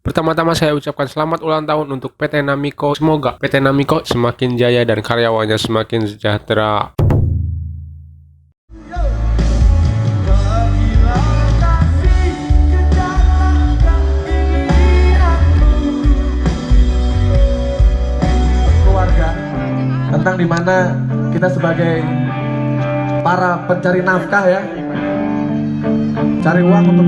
Pertama-tama saya ucapkan selamat ulang tahun untuk PT Namiko. Semoga PT Namiko semakin jaya dan karyawannya semakin sejahtera. Keluarga, tentang dimana kita sebagai para pencari nafkah ya, cari uang untuk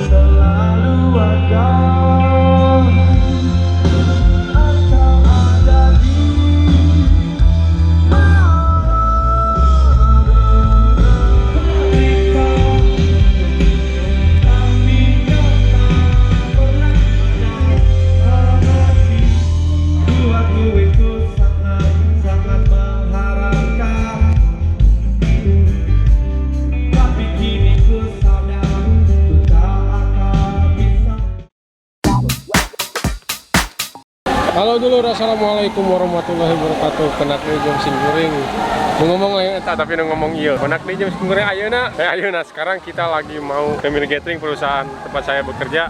selalu ada. Halo dulu, assalamualaikum warahmatullahi wabarakatuh. Kenak nih jam singkuring. Ngomong aja tapi ngomong iya. Kenak nih jam singkuring ayeuna. Ayeuna sekarang kita lagi mau family gathering perusahaan tempat saya bekerja.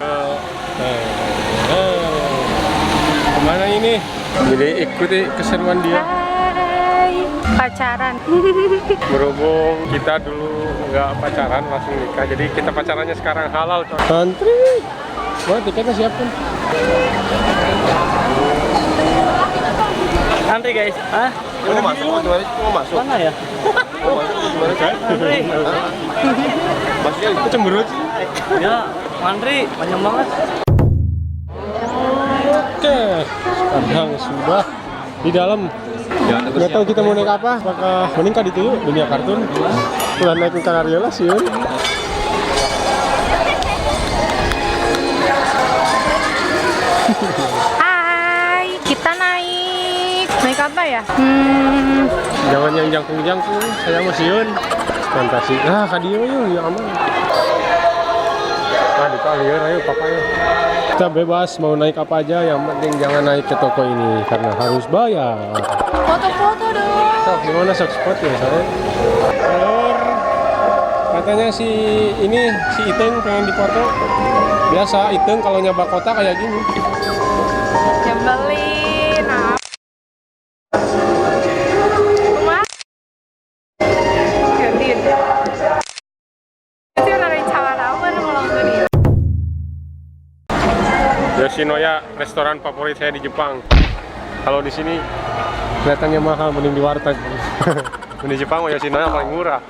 Kemana ini? Jadi ikuti keseruan dia. Hai, pacaran. Berhubung kita dulu nggak pacaran langsung nikah, jadi kita pacarannya sekarang halal. Antri. Wah, tiketnya siapkan. Antri guys, ah? Mau masuk? Mau masuk? Mana ya? Mau masuk? Gimana kan? Antri. Masuknya itu cemberut. Ya, antri panjang banget. Oke, sekarang sudah di dalam. Nggak tahu kita mau naik apa, apakah meningkat itu dunia kartun. Udah naik ke karya lah sih. Hai, kita naik apa ya? Jangan yang jangkung-jangkung, saya mau siun. Fantasi. Ah, kadio yuk, ya aman. Nah, di kalian ayo papa yuk. Kita bebas mau naik apa aja, yang penting jangan naik ke toko ini karena harus bayar. Foto-foto dong. Sok, gimana sok spot ya saya? Telur. Katanya si Iteng pengen dipoto. Biasa Iteng kalau nyoba kota kayak gini. Nyebelin. Yoshinoya, restoran favorit saya di Jepang. Kalau di sini kelihatannya mahal, mending di warteg. Di Jepang Yoshinoya paling murah.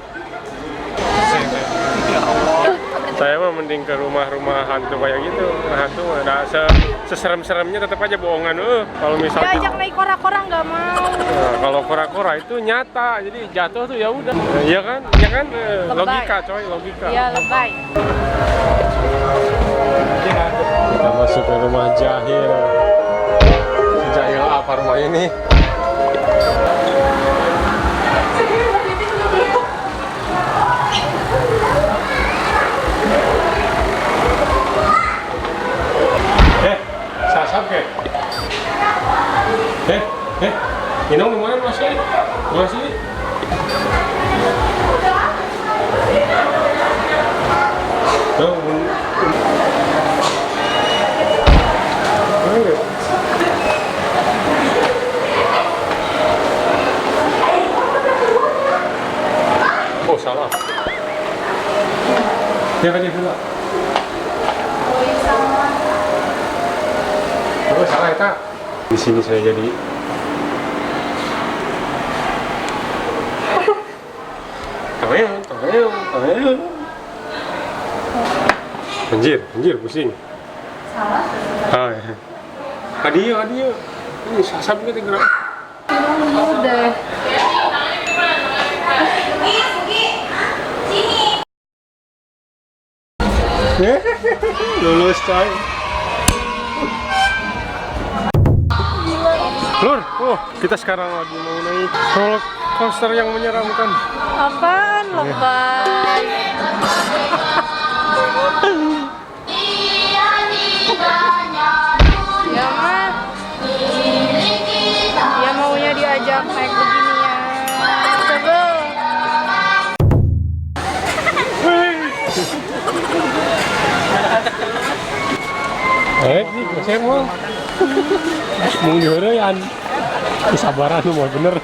Saya mah mending ke rumah-rumah hantu kayak gitu. Hantu ada seserem-seremnya tetap aja bohongan. Kalau misalnya Diajak naik kora-kora nggak mau. nah, kalau kora-kora itu nyata, jadi jatuh tuh ya udah. Iya kan? Iya kan? Logika coy, logika. Iya, lebay. Kita masuk ke rumah jahil. Jahil apa rumah ini? Sasap ke? Inong di mana masih? Masih? Tuh, oh salah. Dia kan itu lah. Oh salah ya. Di sini saya jadi. Tawel. Anjir, pusing. Salah. Ah, ya. Adio. Ini sasap kita gerak. Udah. Lulus coy. Lur, kita sekarang lagi mau naik roller coaster yang menyeramkan. Apaan? Lebay. Ya mah. Ya maunya diajak naik beginian. Coba. saya mau. Mung diheureyan. Kesabaran lu mah bener.